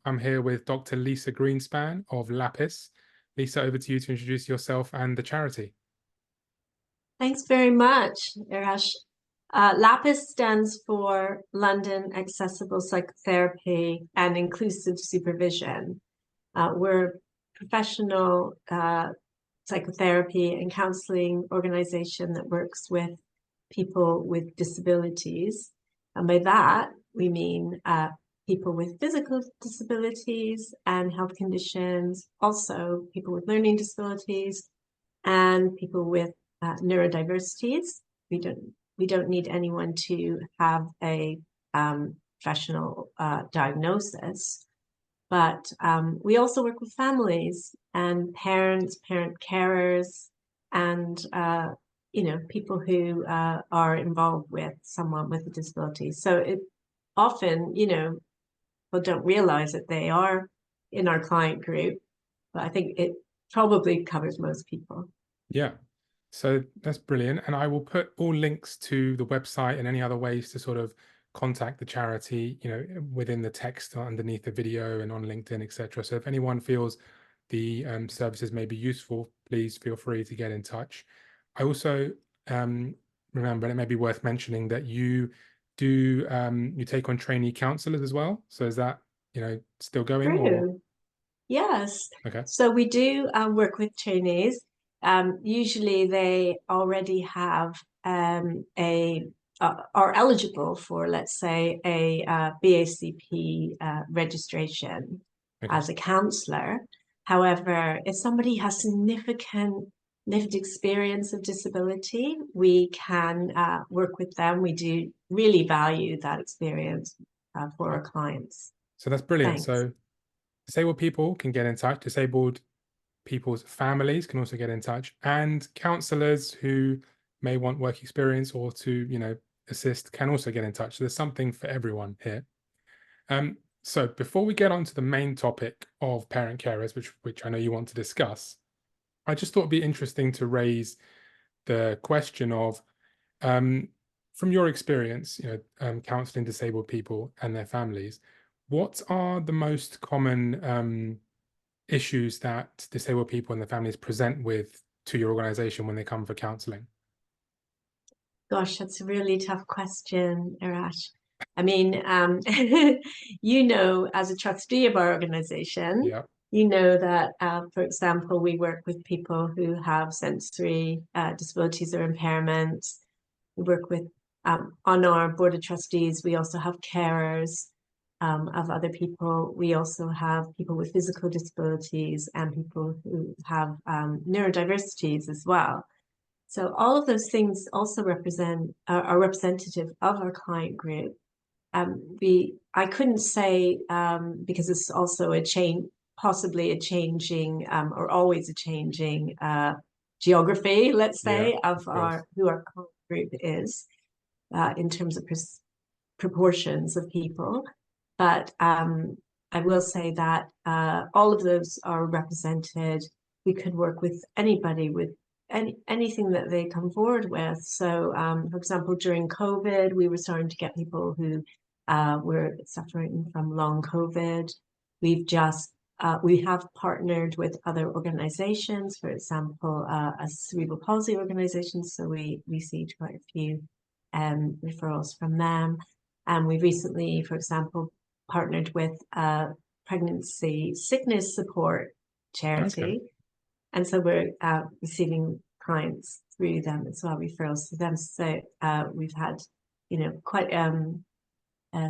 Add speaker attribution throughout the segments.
Speaker 1: I'm here with Dr. Lisa Greenspan of LAPIS. Lisa, over to you to introduce yourself and the charity.
Speaker 2: Thanks very much, Irash. LAPIS stands for London Accessible Psychotherapy and Inclusive Supervision. We're a professional psychotherapy and counselling organization that works with people with disabilities. And by that, we mean people with physical disabilities and health conditions, also people with learning disabilities and people with neurodiversities. We don't need anyone to have a professional diagnosis, but we also work with families and parents, parent carers, and people who are involved with someone with a disability. So it often, people don't realize that they are in our client group, but I think it probably covers most people.
Speaker 1: Yeah, so that's brilliant. And I will put all links to the website and any other ways to sort of contact the charity, within the text underneath the video and on LinkedIn, etc. So if anyone feels the services may be useful, please feel free to get in touch. I also remember, and it may be worth mentioning, that you do you take on trainee counselors as well. So is that still going? Or
Speaker 2: True. Yes.
Speaker 1: okay.
Speaker 2: So we do work with trainees. Usually they already have are eligible for, let's say, a BACP registration
Speaker 1: Okay.
Speaker 2: as a counsellor. However, if somebody has significant lived experience of disability, we can work with them. We do really value that experience for our clients.
Speaker 1: So that's brilliant.
Speaker 2: Thanks.
Speaker 1: So disabled people can get in touch. Disabled people's families can also get in touch, and counselors who may want work experience or to assist can also get in touch. So there's something for everyone here. So before we get on to the main topic of parent carers, which I know you want to discuss, I just thought it'd be interesting to raise the question of, from your experience, counseling disabled people and their families, what are the most common issues that disabled people and their families present with to your organization when they come for counseling?
Speaker 2: Gosh, that's a really tough question, Irash. I mean, as a trustee of our organization,
Speaker 1: Yeah.
Speaker 2: that, for example, we work with people who have sensory disabilities or impairments. We work with, on our board of trustees, we also have carers of other people. We also have people with physical disabilities and people who have neurodiversities as well. So all of those things also are representative of our client group. I couldn't say because it's also possibly a changing or always a changing geography, let's say, of who our client group is in terms of proportions of people. But I will say that all of those are represented. We could work with anybody with anything that they come forward with. So, for example, during COVID, we were starting to get people who were suffering from long COVID. We have partnered with other organizations, for example, a cerebral palsy organization. So we received quite a few referrals from them. And we recently, for example, partnered with a pregnancy sickness support charity.
Speaker 1: Okay.
Speaker 2: And so we're receiving clients through them as well, referrals to them. So we've had, quite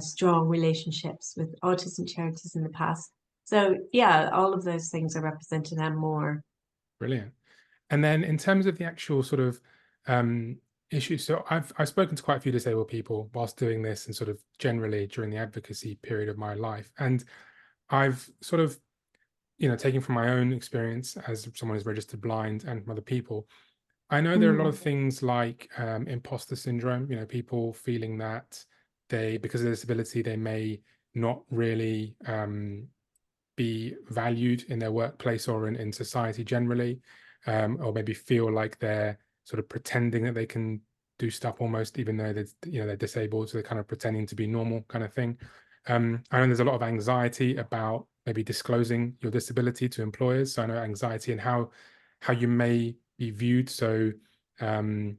Speaker 2: strong relationships with autism charities in the past. So yeah, all of those things are represented and more.
Speaker 1: Brilliant. And then in terms of the actual sort of issues, so I've spoken to quite a few disabled people whilst doing this and sort of generally during the advocacy period of my life. And I've sort of taking from my own experience as someone who's registered blind and from other people, I know there are a lot of things like imposter syndrome, people feeling that because of their disability, they may not really be valued in their workplace or in society generally, or maybe feel like they're sort of pretending that they can do stuff almost, even though they're disabled, so they're kind of pretending to be normal kind of thing. I know there's a lot of anxiety about maybe disclosing your disability to employers. So I know anxiety and how you may be viewed. So um,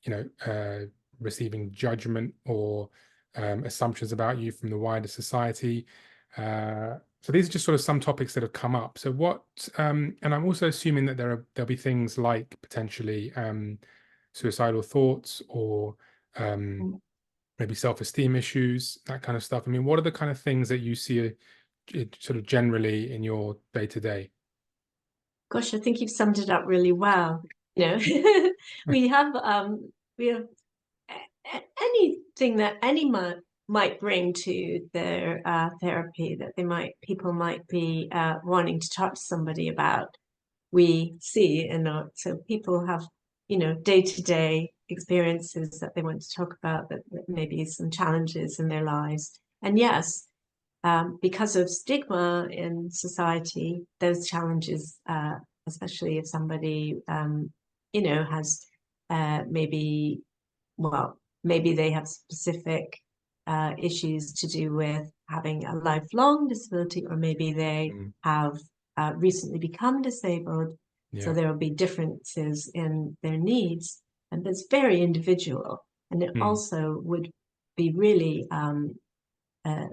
Speaker 1: you know, receiving judgment or assumptions about you from the wider society. So these are just sort of some topics that have come up. So what, and I'm also assuming that there'll be things like potentially suicidal thoughts or
Speaker 2: Mm.
Speaker 1: maybe self-esteem issues, that kind of stuff. I mean, what are the kind of things that you see sort of generally in your day to day?
Speaker 2: Gosh, I think you've summed it up really well. You know, we have we have anything that might bring to their therapy that people might be wanting to talk to somebody about. We see, and so people have, day-to-day experiences that they want to talk about, that maybe some challenges in their lives. And yes, because of stigma in society, those challenges, especially if somebody, has maybe, well, maybe they have specific issues to do with having a lifelong disability, or maybe they
Speaker 1: Mm,
Speaker 2: have recently become disabled. So
Speaker 1: yeah.
Speaker 2: there will be differences in their needs, and it's very individual. And it
Speaker 1: Mm,
Speaker 2: also would be really uh,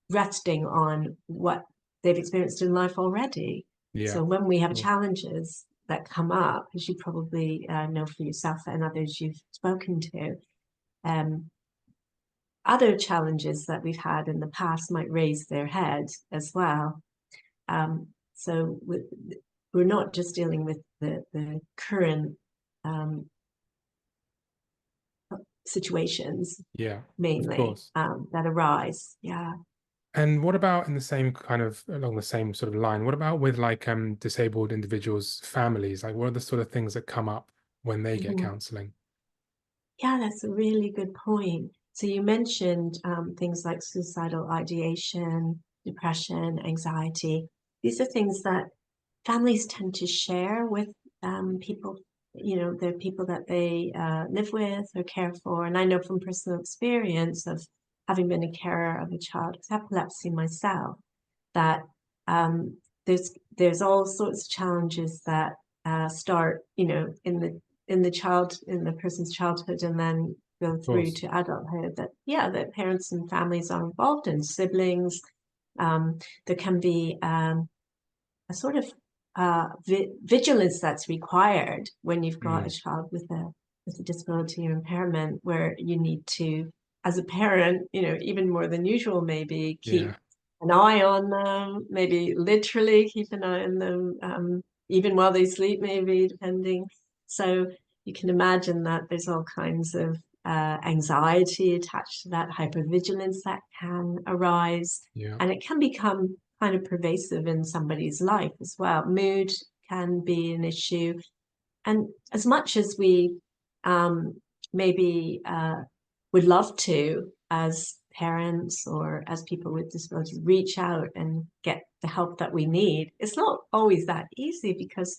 Speaker 2: resting on what they've experienced in life already.
Speaker 1: yeah.
Speaker 2: So when we have
Speaker 1: Sure.
Speaker 2: challenges that come up, as you probably know for yourself and others you've spoken to, um, other challenges that we've had in the past might raise their head as well. So we're not just dealing with the current um, situations
Speaker 1: Yeah, of
Speaker 2: mainly
Speaker 1: course.
Speaker 2: that arise. Yeah.
Speaker 1: And what about in the same kind of along the same sort of line? What about with like disabled individuals' families? Like what are the sort of things that come up when they get
Speaker 2: Mhm.
Speaker 1: counseling?
Speaker 2: Yeah, that's a really good point. So you mentioned things like suicidal ideation, depression, anxiety. These are things that families tend to share with people, the people that they live with or care for. And I know from personal experience of having been a carer of a child with epilepsy myself, that um, there's all sorts of challenges that start, in the person's childhood and then go
Speaker 1: Of
Speaker 2: through
Speaker 1: course.
Speaker 2: to adulthood. That parents and families are involved in, siblings. There can be a sort of vigilance that's required when you've got a
Speaker 1: Mm,
Speaker 2: child with a disability or impairment, where you need to, as a parent, even more than usual, maybe keep
Speaker 1: yeah.
Speaker 2: an eye on them, maybe literally keep an eye on them, even while they sleep, maybe depending. So you can imagine that there's all kinds of anxiety attached to that, hypervigilance that can arise,
Speaker 1: Yeah.
Speaker 2: and it can become kind of pervasive in somebody's life as well. Mood can be an issue. And as much as we maybe would love to, as parents or as people with disabilities, reach out and get the help that we need, it's not always that easy, because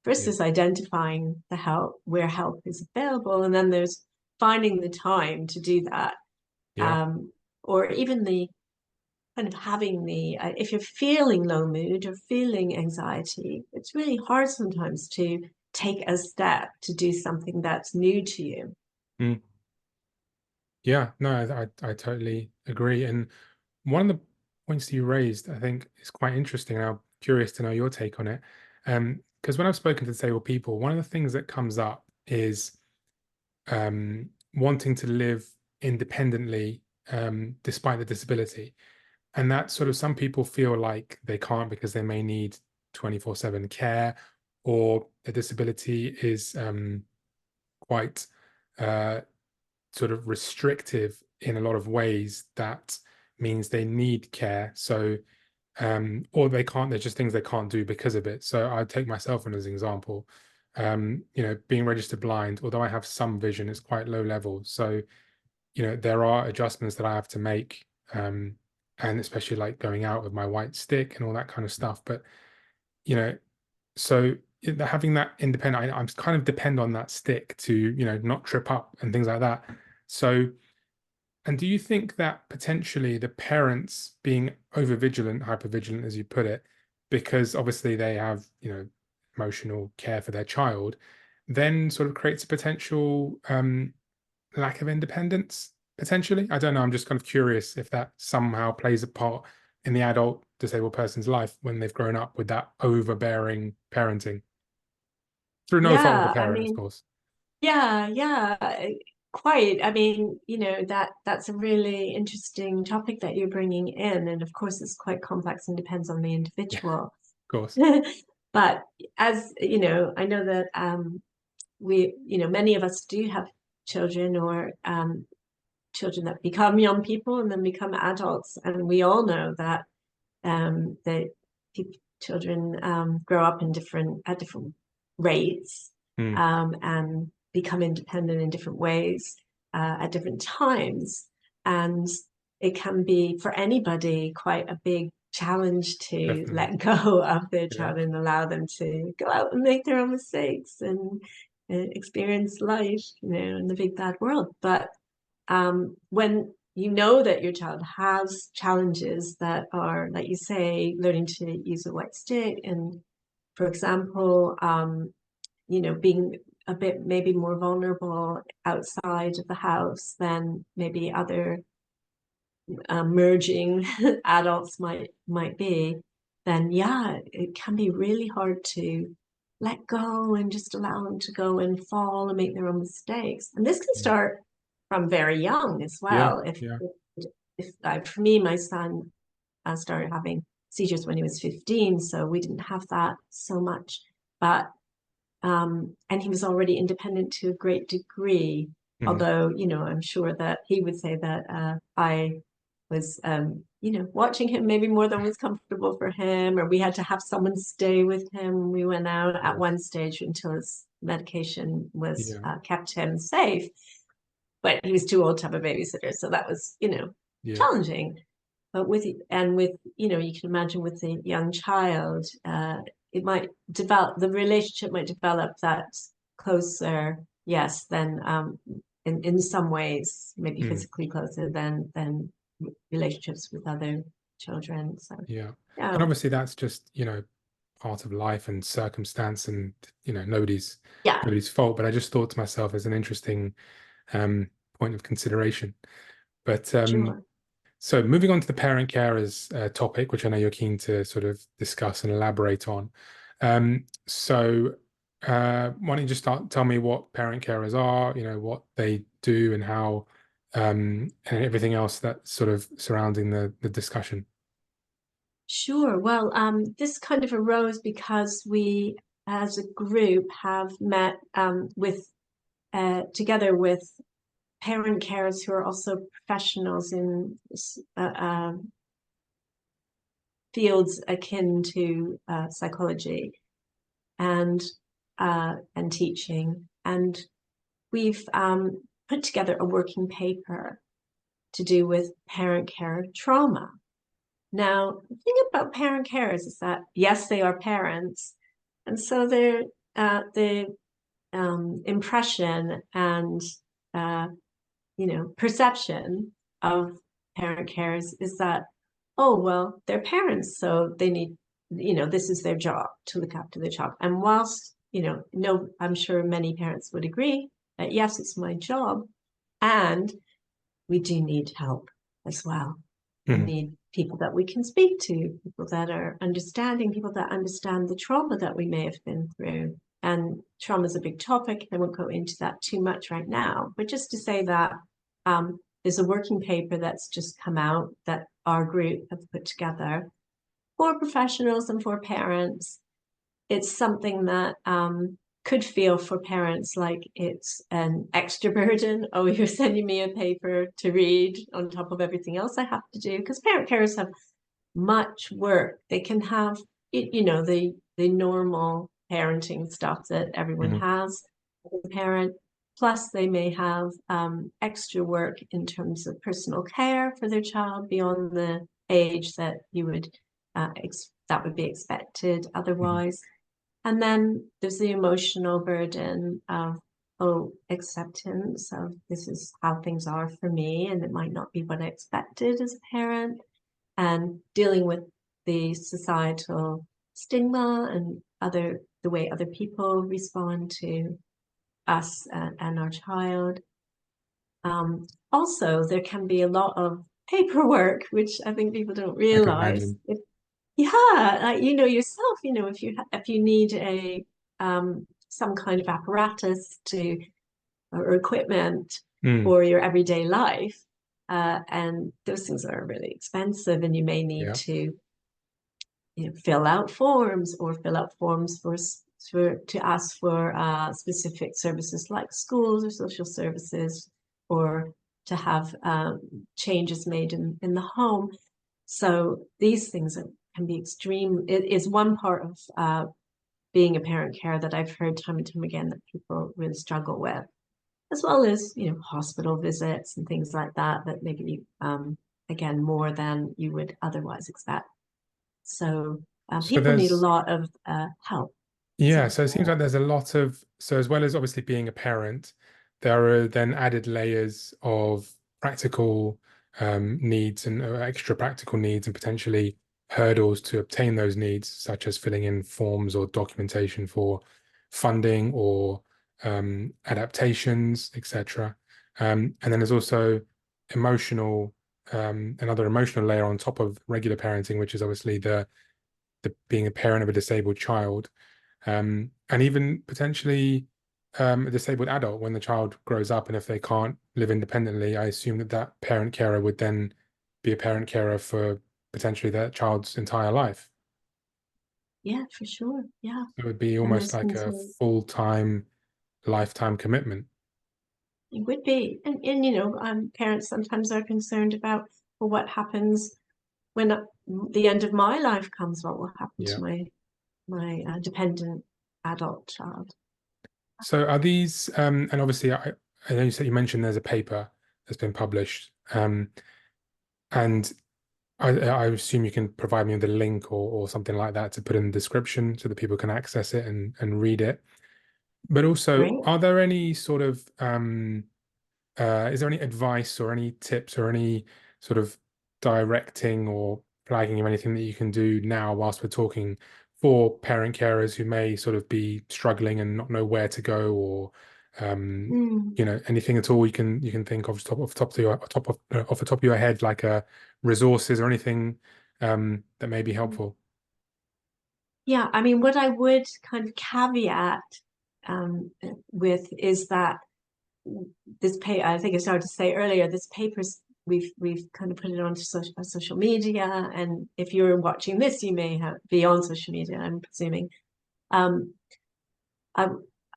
Speaker 2: first
Speaker 1: Yeah.
Speaker 2: is identifying the help, where help is available, and then there's finding the time to do that.
Speaker 1: Yeah.
Speaker 2: Um, or even the kind of having the if you're feeling low mood or feeling anxiety, it's really hard sometimes to take a step to do something that's new to you.
Speaker 1: Mm, yeah. No, I totally agree. And one of the points you raised, I think, is quite interesting. And I'm curious to know your take on it. Because when I've spoken to disabled people, one of the things that comes up is wanting to live independently despite the disability. And that sort of some people feel like they can't because they may need 24/7 care, or the disability is quite uh, sort of restrictive in a lot of ways that means they need care. So or they can't, there's just things they can't do because of it. So I take myself as an example. Being registered blind, although I have some vision, it's quite low level. So, there are adjustments that I have to make, and especially like going out with my white stick and all that kind of stuff. But, you know, so having that independent, I'm kind of depend on that stick to, not trip up and things like that. So And do you think that potentially the parents being over vigilant, hyper vigilant, as you put it, because obviously they have, emotional care for their child, then sort of creates a potential lack of independence, potentially? I don't know. I'm just kind of curious if that somehow plays a part in the adult disabled person's life when they've grown up with that overbearing parenting through no fault of the
Speaker 2: Yeah, I
Speaker 1: parent, of
Speaker 2: mean,
Speaker 1: course.
Speaker 2: yeah, quite. I mean, that's a really interesting topic that you're bringing in, and of course, it's quite complex and depends on the
Speaker 1: Yeah,
Speaker 2: individual.
Speaker 1: of course.
Speaker 2: But as you know, I know that many of us do have children or children that become young people and then become adults, and we all know that that children grow up in different at different rates
Speaker 1: Mm,
Speaker 2: and become independent in different ways at different times, and it can be for anybody quite a big challenge to
Speaker 1: definitely.
Speaker 2: let go of their
Speaker 1: Yeah.
Speaker 2: child and allow them to go out and make their own mistakes and experience life, in the big bad world. But when you know that your child has challenges that are, like you say, learning to use a white stick, and for example, being a bit maybe more vulnerable outside of the house than maybe other merging adults might be, then yeah, it can be really hard to let go and just allow them to go and fall and make their own mistakes. And this can
Speaker 1: Mm.
Speaker 2: start from very young as
Speaker 1: Yeah.
Speaker 2: well.
Speaker 1: Yeah.
Speaker 2: For me, my son started having seizures when he was 15, so we didn't have that so much. But and he was already independent to a great degree.
Speaker 1: Mhm.
Speaker 2: Although, I'm sure that he would say that I was, watching him maybe more than was comfortable for him, or we had to have someone stay with him. We went out at
Speaker 1: Yes.
Speaker 2: one stage until his medication was
Speaker 1: Yeah.
Speaker 2: kept him safe, but he was too old to have a babysitter, so that was,
Speaker 1: Yeah.
Speaker 2: challenging. But with you can imagine with a young child, it might develop the relationship might develop that closer, yes, than in some ways maybe
Speaker 1: Mm.
Speaker 2: physically closer than relationships with other children. So
Speaker 1: Yeah.
Speaker 2: yeah,
Speaker 1: And obviously that's just, part of life and circumstance and,
Speaker 2: yeah,
Speaker 1: nobody's fault. But I just thought to myself as an interesting um point of consideration. But
Speaker 2: sure.
Speaker 1: so moving on to the parent carers topic, which I know you're keen to sort of discuss and elaborate on. So why don't you just tell me what parent carers are, what they do and how, and everything else that's sort of surrounding the discussion.
Speaker 2: Sure. Well, this kind of arose because we, as a group, have met with together with parent carers who are also professionals in fields akin to psychology and teaching, and we've put together a working paper to do with parent care trauma. Now, the thing about parent carers is that yes, they are parents, and so the impression and uh, perception of parent carers is that, oh, well, they're parents, so they need, this is their job to look after their child. And whilst, no, I'm sure many parents would agree that yes, it's my job. And we do need help as well. We
Speaker 1: Mhm.
Speaker 2: need people that we can speak to, people that are understanding, people that understand the trauma that we may have been through. And trauma is a big topic. I won't go into that too much right now, but just to say that there's a working paper that's just come out that our group have put together for professionals and for parents. It's something that could feel for parents like it's an extra burden. Oh, you're sending me a paper to read on top of everything else I have to do. Because parent carers have much work. They can have, the normal parenting stuff that everyone
Speaker 1: Mhm.
Speaker 2: has as a parent. Plus, they may have extra work in terms of personal care for their child beyond the age that you would that would be expected
Speaker 1: Mhm.
Speaker 2: otherwise. And then there's the emotional burden of oh, acceptance of this is how things are for me, and it might not be what I expected as a parent, and dealing with the societal stigma and the way other people respond to us and our child. Also, there can be a lot of paperwork, which I think people don't
Speaker 1: I can
Speaker 2: realize.
Speaker 1: imagine.
Speaker 2: Yeah, you know yourself, you know, if you need a some kind of apparatus to or equipment
Speaker 1: Mm,
Speaker 2: for your everyday life, and those things are really expensive, and you may need
Speaker 1: yeah.
Speaker 2: to, you know, fill out forms or fill out forms for to ask for specific services like schools or social services, or to have changes made in the home. So these things can be extreme. It is one part of being a parent care that I've heard time and time again that people really struggle with, as well as, you know, hospital visits and things like that, that maybe again more than you would otherwise expect. So
Speaker 1: So
Speaker 2: people need a
Speaker 1: there's
Speaker 2: lot of help.
Speaker 1: Yeah,
Speaker 2: So
Speaker 1: so it seems like there's a lot of, so as well as obviously being a parent, there are then added layers of practical needs and extra practical needs and potentially hurdles to obtain those needs, such as filling in forms or documentation for funding or adaptations, etc. And then there's also emotional, another emotional layer on top of regular parenting, which is obviously the being a parent of a disabled child, and even potentially a disabled adult when the child grows up. And if they can't live independently, I assume that that parent carer would then be a parent carer for potentially that child's entire life.
Speaker 2: yeah, for sure. Yeah.
Speaker 1: It would be
Speaker 2: And
Speaker 1: almost
Speaker 2: there's
Speaker 1: like
Speaker 2: things
Speaker 1: a
Speaker 2: that
Speaker 1: full-time, lifetime commitment.
Speaker 2: it would be. And you know, parents sometimes are concerned about, well, what happens when the end of my life comes? What will happen
Speaker 1: Yeah.
Speaker 2: to my dependent adult child?
Speaker 1: So are these, and obviously I know you said you mentioned there's a paper that's been published, and I assume you can provide me with a link or something like that to put in the description so that people can access it and read it. But also,
Speaker 2: Great.
Speaker 1: are there any sort of is there any advice or any tips or any sort of directing or flagging of anything that you can do now whilst we're talking for parent carers who may sort of be struggling and not know where to go, or
Speaker 2: Mm.
Speaker 1: anything at all you can think of off the top of your off the top of your head, like resources or anything that may be helpful.
Speaker 2: Yeah, I mean, what I would kind of caveat with is that this pay I think I started to say earlier, this paper's we've kind of put it onto social media, and if you're watching this, you may have be on social media, I'm presuming. Um, I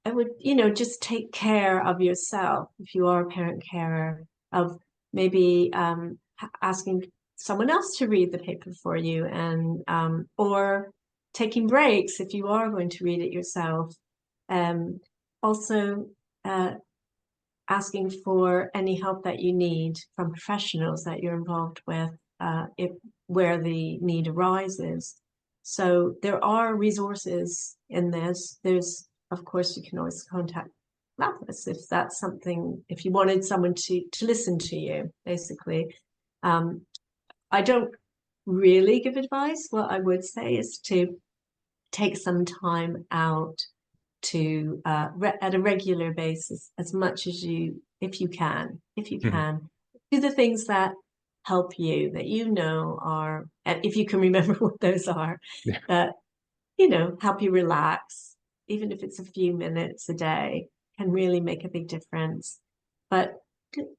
Speaker 2: I would, you know, just take care of yourself if you are a parent carer, of maybe asking someone else to read the paper for you, and or taking breaks if you are going to read it yourself. Um, Also, uh, asking for any help that you need from professionals that you're involved with, if where the need arises. So there are resources in this. There's, of course, you can always contact LAPIS if that's something, if you wanted someone to listen to you, basically. Um, I don't really give advice. What I would say is to take some time out to at a regular basis, as much as you, if you
Speaker 1: Mhm.
Speaker 2: can, do the things that help you, that you know are, and if you can remember what those are,
Speaker 1: Yeah.
Speaker 2: that, you know, help you relax, even if it's a few minutes a day, can really make a big difference. But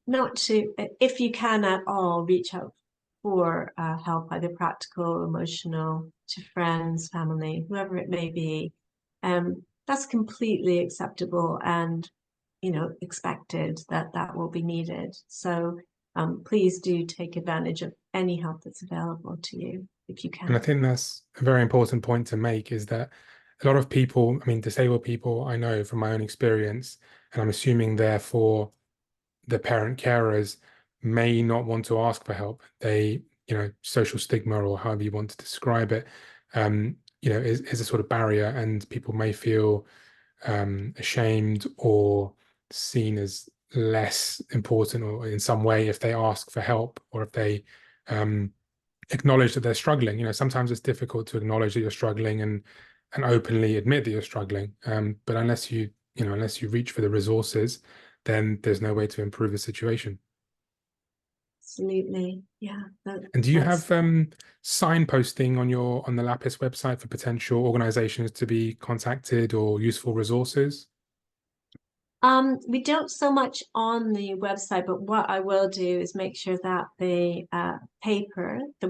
Speaker 2: not to, if you can at all, reach out for help, either practical, emotional, to friends, family, whoever it may be. That's completely acceptable and, you know, expected that that will be needed. So please do take advantage of any help that's available to you if you
Speaker 1: And I
Speaker 2: can.
Speaker 1: think that's a very important point to make, is that a lot of people, I mean, disabled people, I know from my own experience, and I'm assuming therefore the parent carers may not want to ask for help. They, social stigma or however you want to describe it, is a sort of barrier, and people may feel ashamed or seen as less important, or in some way, if they ask for help, or if they acknowledge that they're struggling. Sometimes it's difficult to acknowledge that you're struggling and openly admit that you're struggling. But unless you reach for the resources, then there's no way to improve the situation.
Speaker 2: Absolutely. Yeah.
Speaker 1: And do you have
Speaker 2: That's
Speaker 1: signposting on the LAPIS website for potential organizations to be contacted or useful resources?
Speaker 2: We don't so much on the website, but what I will do is make sure that the paper, the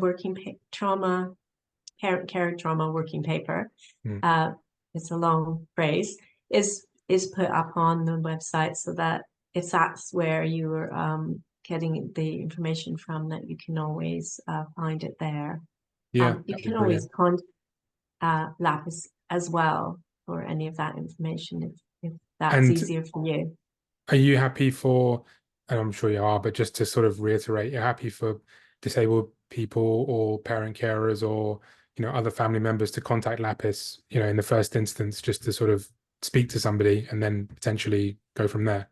Speaker 2: parent care trauma working paper,
Speaker 1: Mm.
Speaker 2: it's a long phrase, is put up on the website, so that if that's where you are getting the information from, that you can always find it there.
Speaker 1: Yeah,
Speaker 2: You
Speaker 1: that'd be
Speaker 2: can always
Speaker 1: brilliant.
Speaker 2: contact LAPIS as well for any of that information if that's
Speaker 1: And
Speaker 2: easier for you.
Speaker 1: are you happy for, and I'm sure you are, but just to sort of reiterate, you're happy for disabled people or parent carers or, other family members to contact LAPIS, in the first instance, just to sort of speak to somebody and then potentially go from there?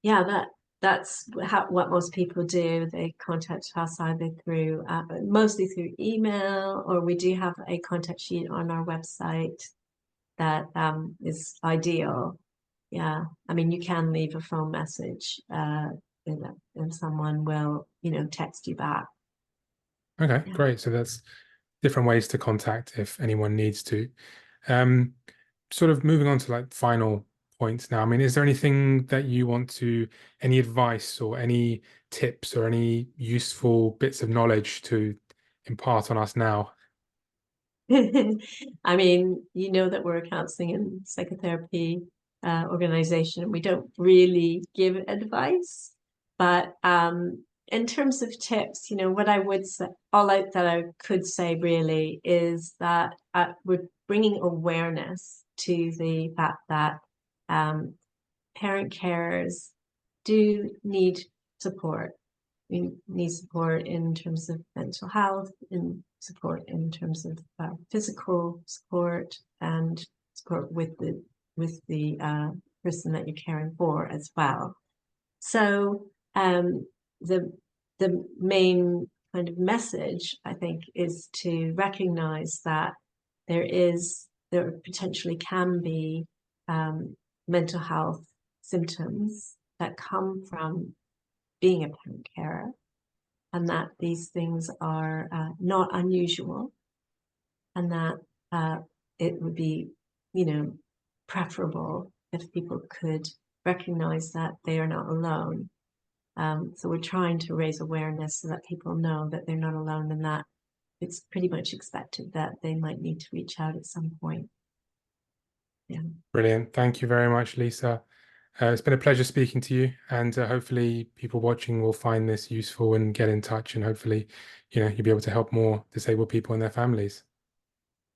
Speaker 2: Yeah, that's what most people do. They contact us either through mostly through email, or we do have a contact sheet on our website that is ideal. Yeah, I mean, you can leave a phone message, and someone will, text you back.
Speaker 1: Okay,
Speaker 2: Yeah.
Speaker 1: great. So that's different ways to contact if anyone needs to. Um, Sort of moving on to like final points now. I mean, is there anything that you want to, any advice or any tips or any useful bits of knowledge to impart on us now?
Speaker 2: I mean, you know that we're a counseling and psychotherapy organization. We don't really give advice, but in terms of tips, what I would say, that I could say really is that we're bringing awareness to the fact that um, parent carers do need support. We need support in terms of mental health, in support in terms of physical support, and support with the person that you're caring for as well. So the the main kind of message, I think, is to recognize that there potentially can be mental health symptoms that come from being a parent carer, and that these things are not unusual, and that it would be, preferable if people could recognize that they are not alone. So we're trying to raise awareness so that people know that they're not alone, and that it's pretty much expected that they might need to reach out at some point. Yeah.
Speaker 1: Brilliant. Thank you very much, Lisa. It's been a pleasure speaking to you, and hopefully people watching will find this useful and get in touch, and hopefully, you'll be able to help more disabled people and their families.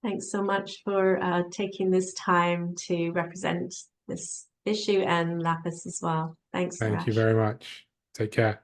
Speaker 2: Thanks so much for taking this time to represent this issue and LAPIS as well. Thanks,
Speaker 1: Thank you
Speaker 2: Suresh.
Speaker 1: very much. Take care.